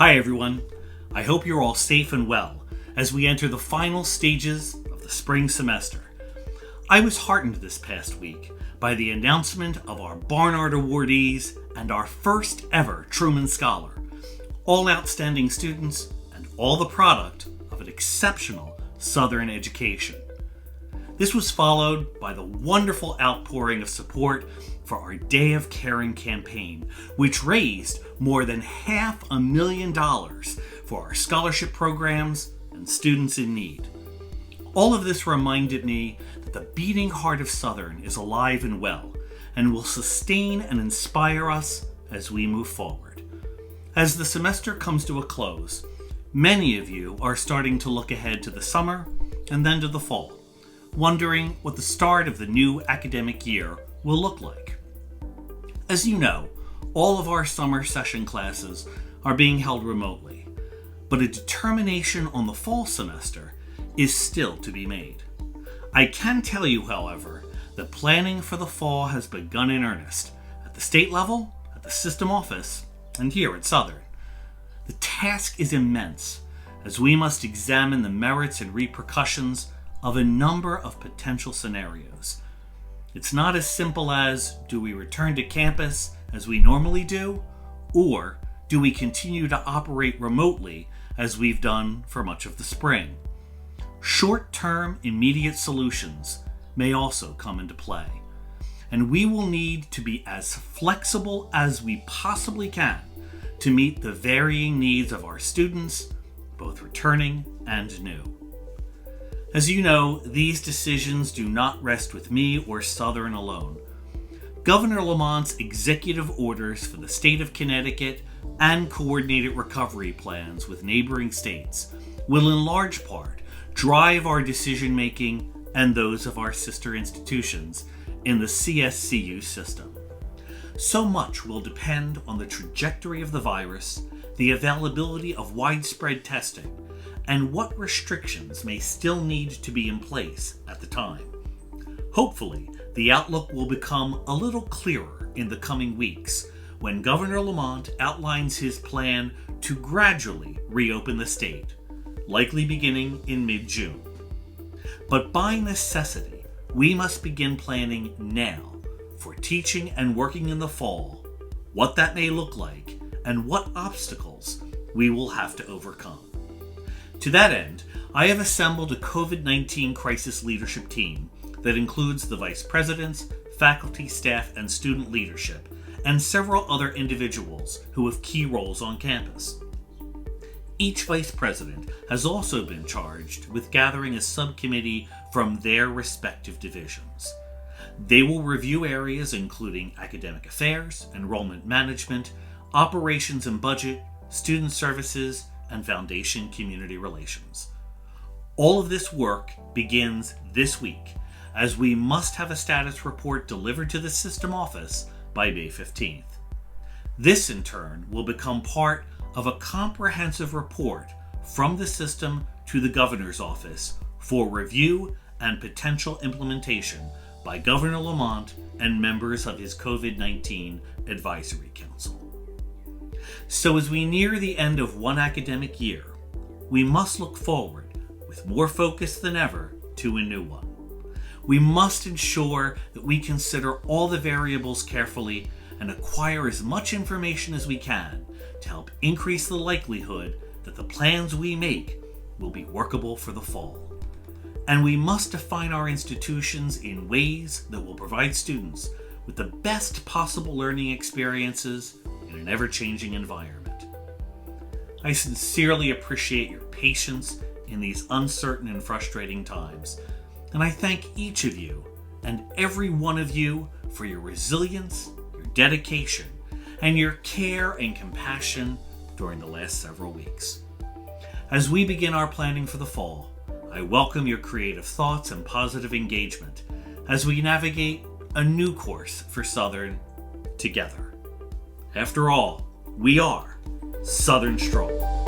Hi everyone, I hope you're all safe and well as we enter the final stages of the spring semester. I was heartened this past week by the announcement of our Barnard awardees and our first ever Truman Scholar, all outstanding students and all the product of an exceptional Southern education. This was followed by the wonderful outpouring of support for our Day of Caring campaign, which raised more than $500,000 for our scholarship programs and students in need. All of this reminded me that the beating heart of Southern is alive and well, and will sustain and inspire us as we move forward. As the semester comes to a close, many of you are starting to look ahead to the summer and then to the fall, wondering what the start of the new academic year will look like. As you know, all of our summer session classes are being held remotely, but a determination on the fall semester is still to be made. I can tell you, however, that planning for the fall has begun in earnest at the state level, at the system office, and here at Southern. The task is immense, as we must examine the merits and repercussions of a number of potential scenarios. It's not as simple as, do we return to campus as we normally do, or do we continue to operate remotely as we've done for much of the spring? Short-term, immediate solutions may also come into play, and we will need to be as flexible as we possibly can to meet the varying needs of our students, both returning and new. As you know, these decisions do not rest with me or Southern alone. Governor Lamont's executive orders for the state of Connecticut and coordinated recovery plans with neighboring states will in large part drive our decision-making and those of our sister institutions in the CSCU system. So much will depend on the trajectory of the virus, the availability of widespread testing, and what restrictions may still need to be in place at the time. Hopefully, the outlook will become a little clearer in the coming weeks when Governor Lamont outlines his plan to gradually reopen the state, likely beginning in mid-June. But by necessity, we must begin planning now for teaching and working in the fall, what that may look like, and what obstacles we will have to overcome. To that end, I have assembled a COVID-19 crisis leadership team that includes the vice presidents, faculty, staff, and student leadership, and several other individuals who have key roles on campus. Each vice president has also been charged with gathering a subcommittee from their respective divisions. They will review areas including academic affairs, enrollment management, operations and budget, student services, and foundation community relations. All of this work begins this week, as we must have a status report delivered to the system office by May 15th. This, in turn, will become part of a comprehensive report from the system to the governor's office for review and potential implementation by Governor Lamont and members of his COVID-19 Advisory Council. So as we near the end of one academic year, we must look forward with more focus than ever to a new one. We must ensure that we consider all the variables carefully and acquire as much information as we can to help increase the likelihood that the plans we make will be workable for the fall. And we must define our institutions in ways that will provide students with the best possible learning experiences in an ever-changing environment. I sincerely appreciate your patience in these uncertain and frustrating times, and I thank each of you and every one of you for your resilience, your dedication, and your care and compassion during the last several weeks. As we begin our planning for the fall, I welcome your creative thoughts and positive engagement as we navigate a new course for Southern together. After all, we are Southern Strong.